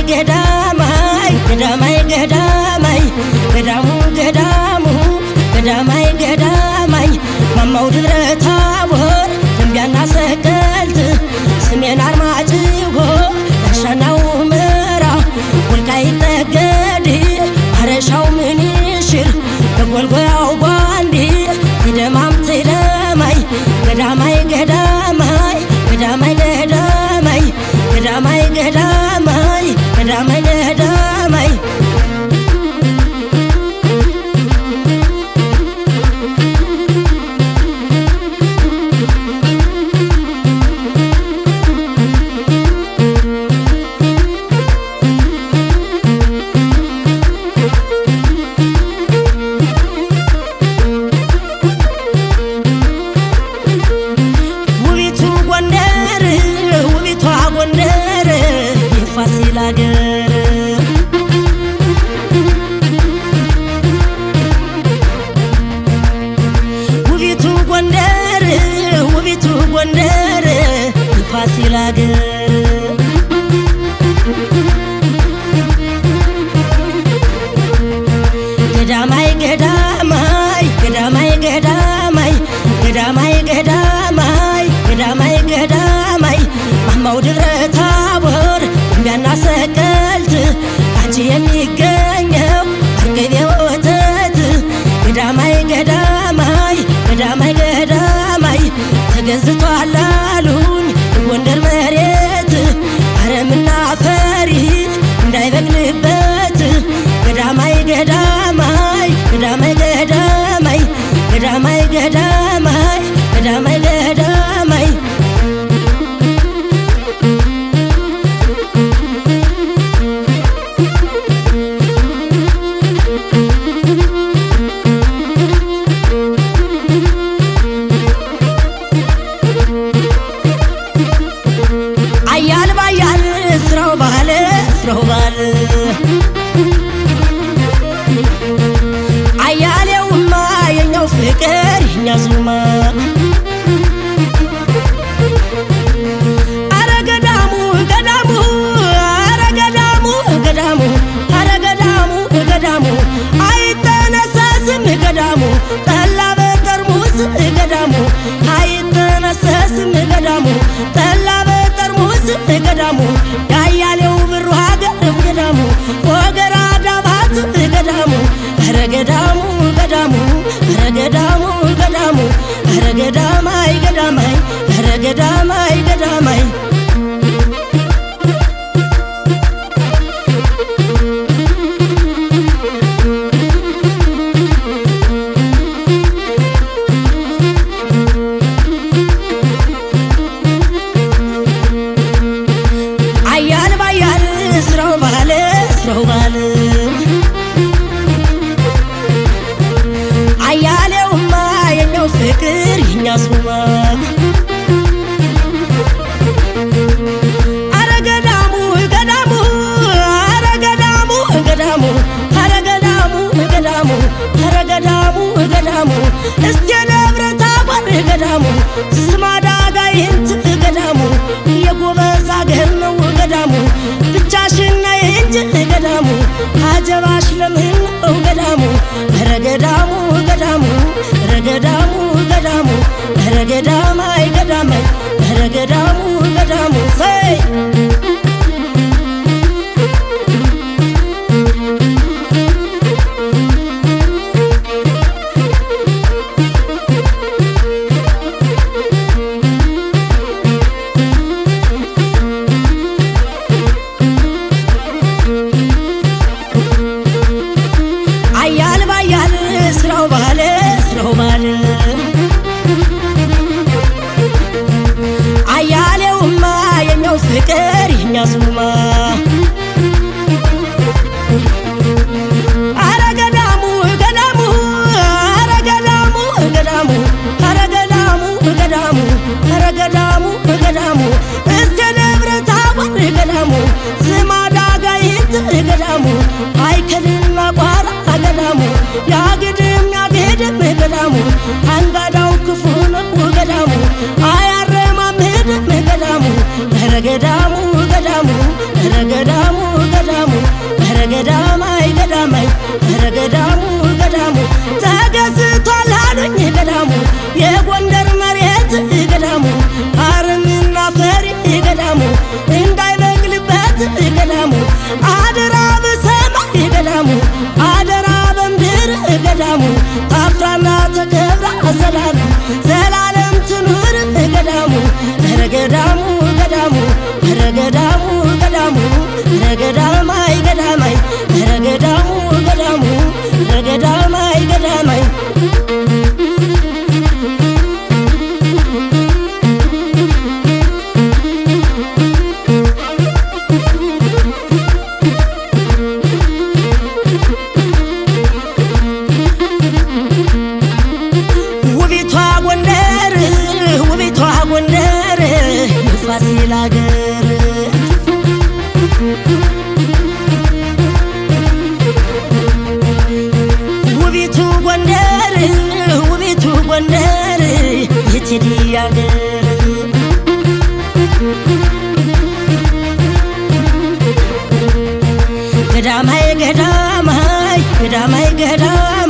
ገዳማይ ገዳማይ ገዳማይ ገዳሙ ገዳሙ ገዳማይ ገዳማይ ማማው ደብረ ታቦር ደንቢያና ሰቀልት ሰሜን አርማጭሆ ዳሸናው ምዕራ ወልቃይት ጠገዴ አረሻው ምንሽር በጎልጎያው ጓንዴ ይደማም ትደማይ ገዳማይ ገዳማይ ገዳማይ ገዳማይ ገዳማይ ገዳማይ ገዳማይ ገዳማይ ገዳማይ ገዳማይ ገዳማይ ገዳማይ ገዳማይ ገዳማይ ገዳማይ ገዳማይ ማማው ደብረ ታቦር ደንቢያና ሰቀልት ካንቺ የሚገኘው አርገቤ ወተት ገዳማይ ገዳማይ ገዳማይ ገዳማይ ተገዝቷል አሉኝ ጎንደር መሬት አረምና ፈሪ እንዳይበቅልበት ገዳማይ ገዳማይ ገዳማይ ገዳማይ ገዳማይ ገዳማይ ገዳማይ ገዳማይ አያል ባያል ስራው ባለ ስራው ባለ አያሌውማ የኛው ፍቅር የኛሱማ አረ ገዳሙ ገዳሙ አረ ገዳሙ ገዳሙ አረ ገዳሙ ገዳሙ አይተነሳስም ገዳሙ ጠላ በጠርሙስ ገዳሙ አይተነሳስም ገዳሙ ጠላ በጠርሙስ ገዳሙ ያያሌው ብሩ ሀገር ገዳሙ ወገራ ዳባት ገዳሙ አረ ገዳሙ ገዳሙ አረ ገዳሙ ገዳሙ አረ ገዳማይ ገዳማይ አረ ገዳማይ ገዳማይ አያል ባያል ስራው ባለ ስራው ባለ አያሌውማ የኛው ፍቅር የኛሱማ አረ ገዳሙ ገዳሙ አረ ገዳሙ ገዳሙ አረ ገዳሙ ገዳሙ አረ ገዳሙ ገዳሙ እስቴ ደብረ ታቦር ገዳሙ ስማዳ ጋይንት ገዳሙ የጎበዝ አገር ነው ገዳሙ ብቻሽን ነይ እንጂ ገዳሙ አጀባሽ ለምን ነው ገዳሙ አረ ገዳሙ ገዳሙ አረ ገዳሙ ገዳሙ አረ ገዳማይ ገዳማይ አረ ገዳሙ ገዳሙ ሰይ አያል ባያል ስራው ባለ ስራው ባለ አያሌውማ የኛው ፍቅር የኛሱማ አረ ገዳሙ ገዳሙ አረ ገዳሙ ገዳሙ አረ ገዳሙ ገዳሙ አረ ገዳሙ ገዳሙ እስቴ ደብረ ታቦር ገዳሙ ስማዳ ጋይንት ገዳሙ አይከልና ቋራ ገዳሙ ያግድም ያግድም ገዳሙ አንጋዳው ክፉ ነው ገዳሙ አያረማም ገዳሙ ገዳሙ ገዳሙ ገዳሙ ሌላ አገር ውቢቱ ጎንደር ውቢቱ ጎንደር የቴዲ አገር ገዳማይ ገዳማይ ገዳማይ ገዳማይ